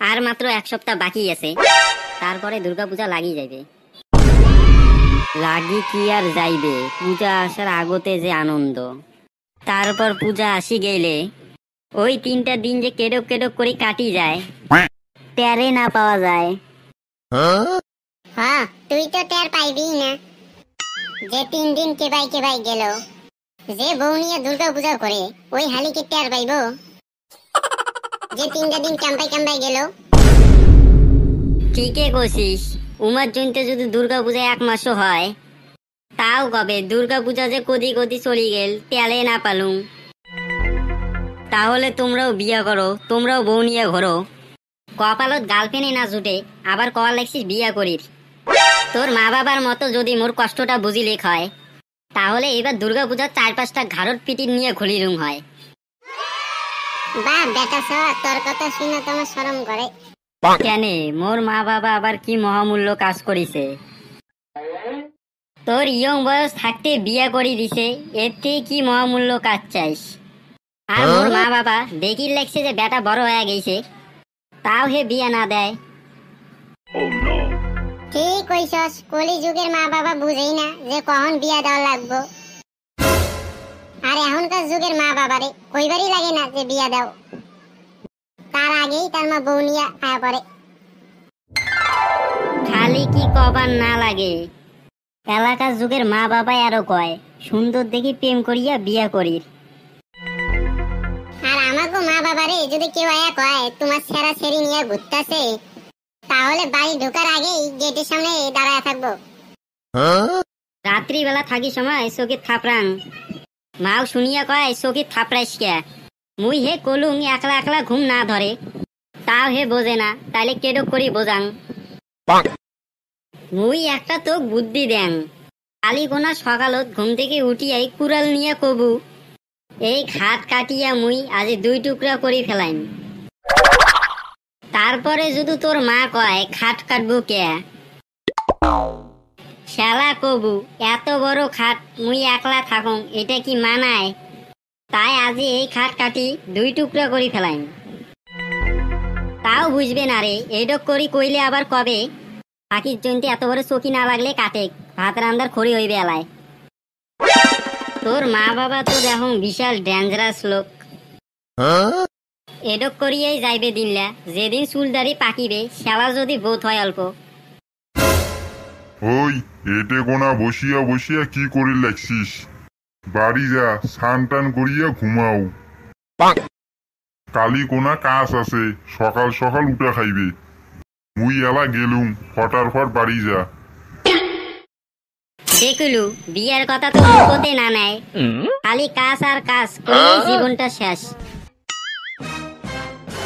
আর মাত্র এক সপ্তাহ বাকি আছে, তারপরে দুর্গাপূজা লাগি যাবে। লাগি কি আর যাইবে, পূজা আসার আগতে যে আনন্দ। তারপর পূজা আসি গেলে ওই 3টা দিন যে কেডক কেডক করে কাটি যায়, টেরে না পাওয়া যায়। হ্যাঁ, তুই তো টের পাইবি না যে 3 দিন কেবাই গেল। যে বউ নিয়ে দুর্গা পূজা করে ওই হালিকে টের পাইব যে 3টা দিন কাম্পাই গেল। ঠিকই কইছিস, উমার জয়ন্তী যদি দুর্গা পূজা 1 মাসও হয়, তাও কবে দুর্গা পূজা যে কদি কদি চলি গেল তেলে না পালুম। তাহলে তোমরাও বিয়া করো, তোমরাও বউ নিয়ে ঘোরো। কপালত গার্লফ্রেন্ডে না জুটে আবার কয়া লাগছিস বিয়া করির। তোর মা বাবার মতো যদি মোর কষ্টটা বুঝিলে হয়, তাহলে এবার দুর্গা পূজার 4-5টা ঘাড়ত পিটির নিয়ে ঘুলিরুম হয়। বা বেটা সওয়া, তোর কথা শুনে তোমার শরম করে। কেন, মোর মা বাবা আবার কি মহামূল্য কাজ করিছে? তোর ইয়ং বয়স থাকতে বিয়া করি দিছে, এতে কি মহামূল্য কাজ চাইস? আর মোর মা বাবা দেখির লাগছে যে বেটা বড় হয়ে গেছে, তাও হে বিয়া না দেয়। ঠিক কইছস, কলি যুগের মা বাবা বুঝেই না যে কখন বিয়া দেওয়া লাগবো। আর এখনকার যুগের মা বাবারে কইবারই লাগে না যে বিয়া দাও, তার আগেই তার মা বউ নিয়ে আয়া পড়ে। খালি কি কবার না লাগে, এলাকার যুগের মা বাবা আরো কয় সুন্দর দেখি প্রেম করিয়া বিয়া করির। আর আমাকে মা বাবারে যদি কেউ আয়া কয় তোমার ছেঁড়া ছেড়ি নিয়ে ঘুরতেছে, তাহলে বাড়ি ঢোকার আগেই গেটের সামনে দাঁড়ায় থাকবো। রাত্রিবেলা থাকি সময় চোখে থাপড়াং, মাও শুনিয়া কয় চোখে থাপড়াইস কে। মুই হে কলুং একলা একলা ঘুম না ধরে, তাও হে বোঝে না, তাইলে কেডক করি বোঝাং। মুই একটা তো বুদ্ধি দেন, কালি কোনা সকালত ঘুম থেকে উঠিয়াই কুড়াল নিয়ে কবু এই খাট কাটিয়া মুই আজ 2 টুকরা করি ফেলাইন। তারপরে যদি তোর মা কয় খাট কাটবো কে, শালা কবু এত বড় খাট মুই একলা থাকুম, এটা কি মানায়? তাই আজি এই খাট কাটি 2 টুকরা করি ফেলাইন। তাও বুঝবে না রে, এইডক করি কইলে আবার কবে পাখির জয়ন্তী এত বড় চকি না লাগলে কাটে, ভাত রান্দার খড়ি হইবে এলায়। তোর মা বাবা তো দেখুন বিশাল ডেঞ্জারাস লোক, এডক করিয়াই যাইবে দিনলা। যেদিন চুলদারি পাকিবে শালা যদি বোধ হয় অল্প। ওই এটে গোনা বসিয়া বসিয়া কি করি লাগছিস? বাড়ি যা, স্নান টান করিয়া ঘুমাও। কালি কোনা কাজ আছে, সকাল সকাল উঠা খাইবে। মুই এলা গেলুম, ফটারফট বাড়ি যা। দেখলু বিয়ার কথা তো মুখতে না নেয়, খালি কাজ আর কাজ করে জীবনটা শেষ।